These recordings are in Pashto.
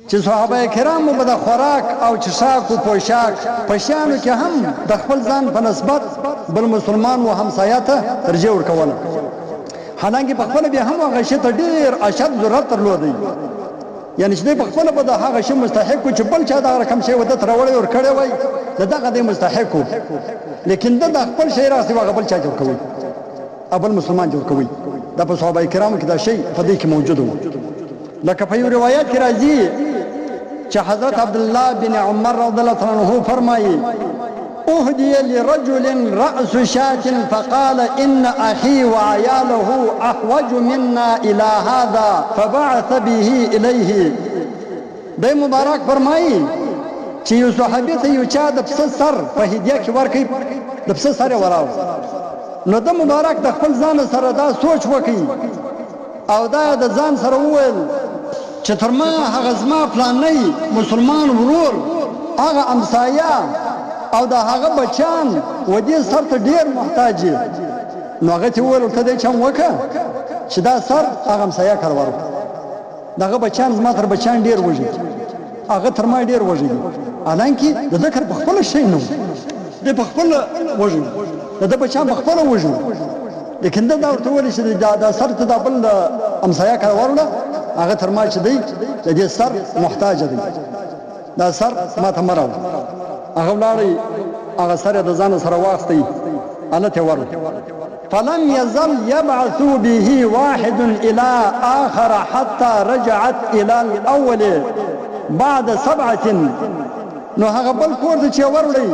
چې صحابه کرامو به د خوراک او چښاک او پوشاک په شیانو کې هم د خپل ځان په نسبت بل مسلمان و همسایه ته ترجیح ورکوله، حالانکه په خپله بیا هم هغه شي ته ډېر اشد ضرورت درلودی، یعنې چې دی په خپله به د هغه شي مستحق و چې بل چا دغه رقم شی ورته راوړی ورکړی وای د دغه دی مستحق و، لیکن ده د خپل شی راستي هغه بل چا جوړ کوي او بل مسلمان جوړ کوي. دا په صحابه کرامو کې دا شی په دې کې موجود و. لکه په یو روایت کې راځي چې حضرت عبدالله بن عمر رضی الله عنه فرمایي اهدي لرجل رأس شاة فقال إن أخي وعياله أحوج منا إلى هذا فبعث به إليه. دی مبارک فرمایي چې یو صحابي ته یو چا د پسه سر په هدیه کې ورکړي، د پسه سر یې وراو، نو د مبارک د خپل ځان سره دا سوچ وکړي او دا د ځان سره وویل چې تر ما هغه زما پلانی مسلمان ورور هغه امسایه او د هغه بچان و دې سر ته ډېر محتاج یې، نو هغه ته وویل ورته دی چم وکړه چې دا سر هغه امسایه کار ورکړه، دغه بچان زما تر بچان ډېر وږي، هغه تر ما ډېر وږي، حالانکه د ذکر په خپله شی نه و، دی په خپله وږي، د ده بچان په خپله وږي، لیکن ده دا ورته وویل چې دا سر ته دا بل امسایه کار وروړه، هغه تر ما چې دی د دې سر محتاج دی، دا سر ما ته مه راوړه. هغه ولاړی هغه سر یې د ځان سره واخیستی هلته یې وروړ. فلم يزل يبعث به واحد إلى آخر حتى رجعت إلى الأول بعد 7. نو هغه بل کور ته چې وروړی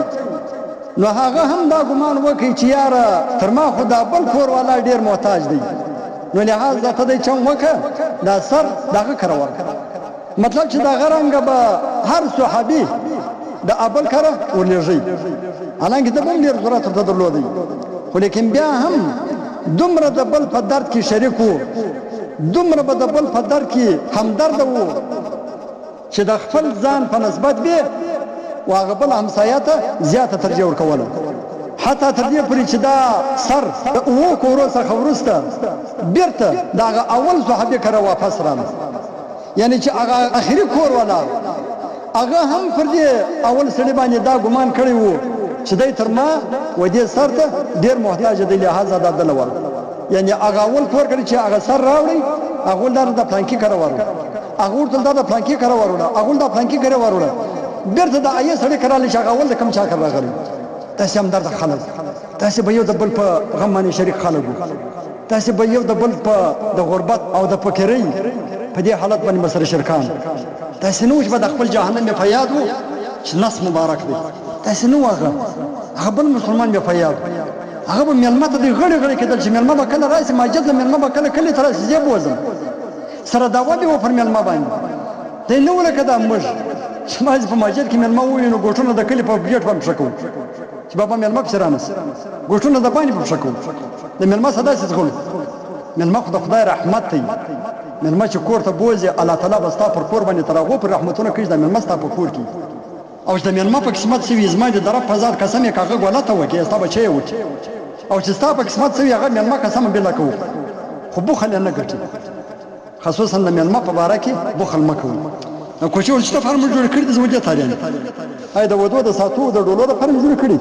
نو هغه هم دا ګمان وکړي چې یاره تر ما خو دا بل کور والا ډېر محتاج دی، نو لحاظ ته دی چم وکړه دا سر دغه کره ورکړه. مطلب چې دغه رنګه به هر صحابي د ابل کره ورلېږي، حالانکه د بل ډېر ضرورت ورته درلودی، خو لیکن بیا هم دومره د بل په درد کې شریک و، دومره به د بل په درد کې همدرده و چې د خپل ځان په نسبت به و هغه بل همسایه ته زیاته ترجیح ورکوله، حتی تر دې پورې چې دا سر د اوو کورو څخه وروسته بیرته د هغه اول صحابي کره واپس راغله، یعنې چې هغه اخري کور والا هغه هم پر دې اول سړي باندې دا ګمان کړی و چې دی تر ما و دې سر ته ډېر محتاج دی، لحاظه دا دله ور، یعنې هغه اول کور کړی چې هغه سر راوړی، هغه دا د پلانکي کره وروړه، هغه ورته دا د پلانکي کره وروړه، هغه دا پلانکي کره وروړه، بیرته د ایه سړي کرالی چې هغه اول د کوم چا کره راغلی. داسې همدرده خلک، داسې به یو د بل په غم باندې شریک خلک وو، داسې به یو د بل په د غربت او د فقیرۍ په دې حالت باندې به سره شرکان، داسې نه و چې به د خپل جهنم یې په یاد و چې نس مبارک دی، داسې نه و. هغه بل مسلمان یې په یاد و، هغه به مېلمه ته دی غړې غړې کېدل چې مېلمه به کله راشي مسجد ته، مېلمه به کله کلي ته راشي، زه بوځم سره دعوه به و پر مېلمه باندې، دی نه و لکه دا موږ چې مازې په مسجد کې مېلمه ووینو نو ګوټونه د کلي په ګېټ باندې پښه کوو چې بابا مېلمه پسې رانس، ګوټونه د باندې په پښه کوو، د مېلمه سره داسې ځغلو. مېلمه خو د خدای رحمت دی، مېلمه چې کور ته بوځي الله تعالی به ستا پر کور باندې تر هغو پر رحمتونه کوي چې د مېلمه ستا په کور کې، او چې د مېلمه په قسمت سوي زما د رب په ذات قسم یې که هغه غلطه وکړي ستا بچی یې وکړي، او چې ستا په قسمت سوي هغه مېلمه قسم بېله کوو، خو بخل یې نه ګټي، خصوصا د مېلمه په باره کې بخل مه کوئ. کوچي ورچته فرم جوړ کړي د زموږ تاریخ، د ودو د ساتو د ډولو د فرم جوړ کړي